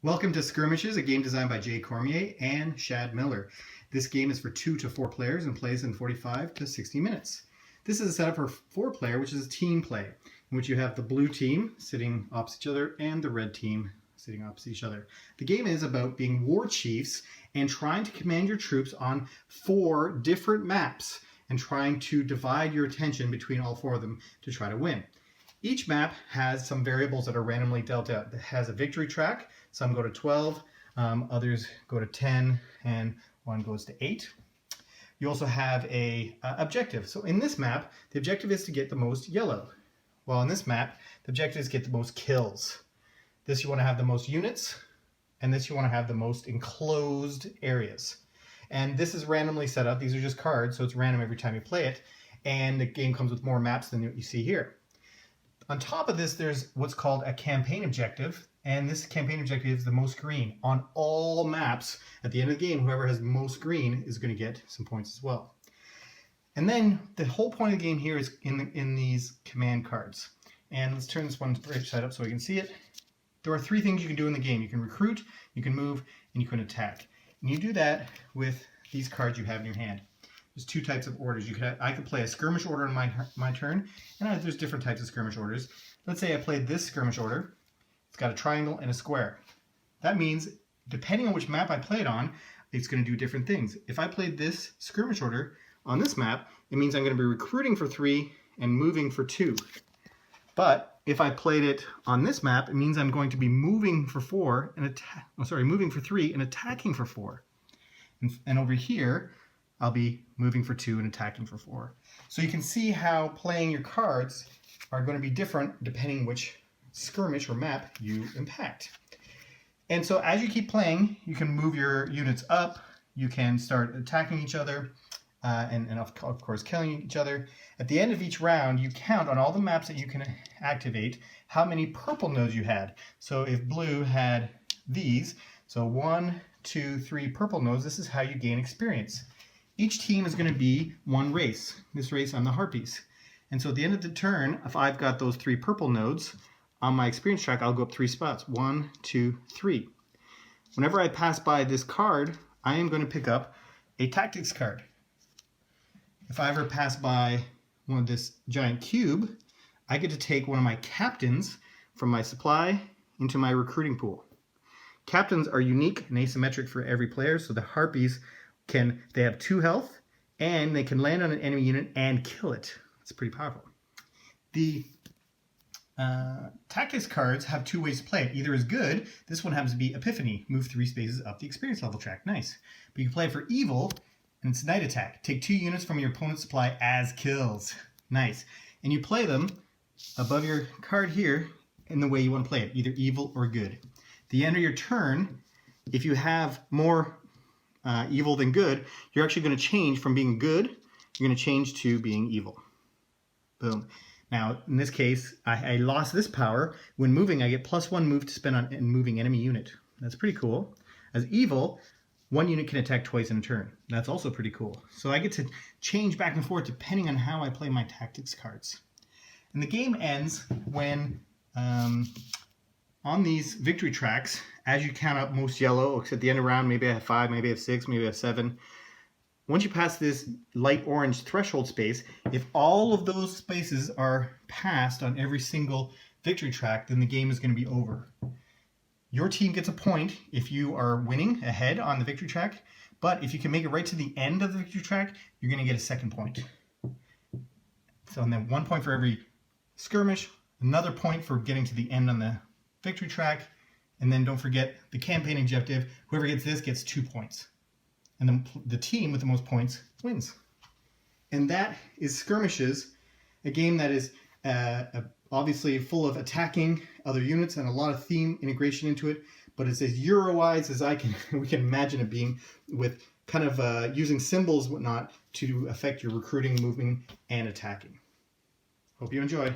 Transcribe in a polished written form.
Welcome to Skirmishes, a game designed by Cormier and Shad. This game is for 2 to 4 players and plays in 45 to 60 minutes. This is a setup for 4-player, which is a team play, in which you have the blue team sitting opposite each other and the red team sitting opposite each other. The game is about being war chiefs and trying to command your troops on 4 different maps and trying to divide your attention between all 4 of them to try to win. Each map has some variables that are randomly dealt out. It has a victory track. Some go to 12, others go to 10, and one goes to 8. You also have a objective. So in this map, the objective is to get the most yellow. While in this map, the objective is to get the most kills. This you want to have the most units, and this you want to have the most enclosed areas. And this is randomly set up. These are just cards, so it's random every time you play it. And the game comes with more maps than what you see here. On top of this, there's what's called a campaign objective, and this campaign objective is the most green. On all maps, at the end of the game, whoever has most green is going to get some points as well. And then the whole point of the game here is in these command cards. And let's turn this one right side up so we can see it. There are 3 things you can do in the game. You can recruit, you can move, and you can attack. And you do that with these cards you have in your hand. There's 2 types of orders. I could play a skirmish order on my turn, and there's different types of skirmish orders. Let's say I played this skirmish order. It's got a triangle and a square. That means, depending on which map I played on, it's going to do different things. If I played this skirmish order on this map, it means I'm going to be recruiting for 3 and moving for 2. But if I played it on this map, it means I'm going to be moving for 4 and moving for 3 and attacking for 4. And over here, I'll be moving for 2 and attacking for 4. So you can see how playing your cards are going to be different depending which skirmish or map you impact. And so as you keep playing, you can move your units up, you can start attacking each other, and of course killing each other. At the end of each round, you count on all the maps that you can activate how many purple nodes you had. So if blue had these, so 1, 2, 3 purple nodes, this is how you gain experience. Each team is going to be 1 race. This race, I'm the Harpies. And so at the end of the turn, if I've got those 3 purple nodes, on my experience track, I'll go up 3 spots. 1, 2, 3. Whenever I pass by this card, I am going to pick up a tactics card. If I ever pass by one of this giant cube, I get to take one of my captains from my supply into my recruiting pool. Captains are unique and asymmetric for every player, so the Harpies they have 2 health, and they can land on an enemy unit and kill it. It's pretty powerful. The tactics cards have 2 ways to play it. Either as good, this one happens to be Epiphany, move 3 spaces up the experience level track. Nice. But you can play it for evil, and it's Night Attack. Take 2 units from your opponent's supply as kills. Nice. And you play them above your card here in the way you want to play it, either evil or good. At the end of your turn, if you have more evil than good, you're actually going to change from being good, you're going to change to being evil. Boom. Now, in this case, I lost this power. When moving, I get +1 move to spend on moving enemy unit. That's pretty cool. As evil, 1 unit can attack twice in a turn. That's also pretty cool. So I get to change back and forth depending on how I play my tactics cards. And the game ends when, on these victory tracks, as you count up most yellow, at the end of the round, maybe I have 5, maybe I have 6, maybe I have 7. Once you pass this light orange threshold space, if all of those spaces are passed on every single victory track, then the game is going to be over. Your team gets a point if you are winning ahead on the victory track, but if you can make it right to the end of the victory track, you're going to get a 2nd point. So and then 1 point for every skirmish, another point for getting to the end on the victory track, and then don't forget the campaign objective. Whoever gets this gets 2 points. And then the team with the most points wins. And that is Skirmishes, a game that is obviously full of attacking other units and a lot of theme integration into it, but it's as Euro-wise as we can imagine it being, with kind of using symbols and whatnot to affect your recruiting, moving, and attacking. Hope you enjoy.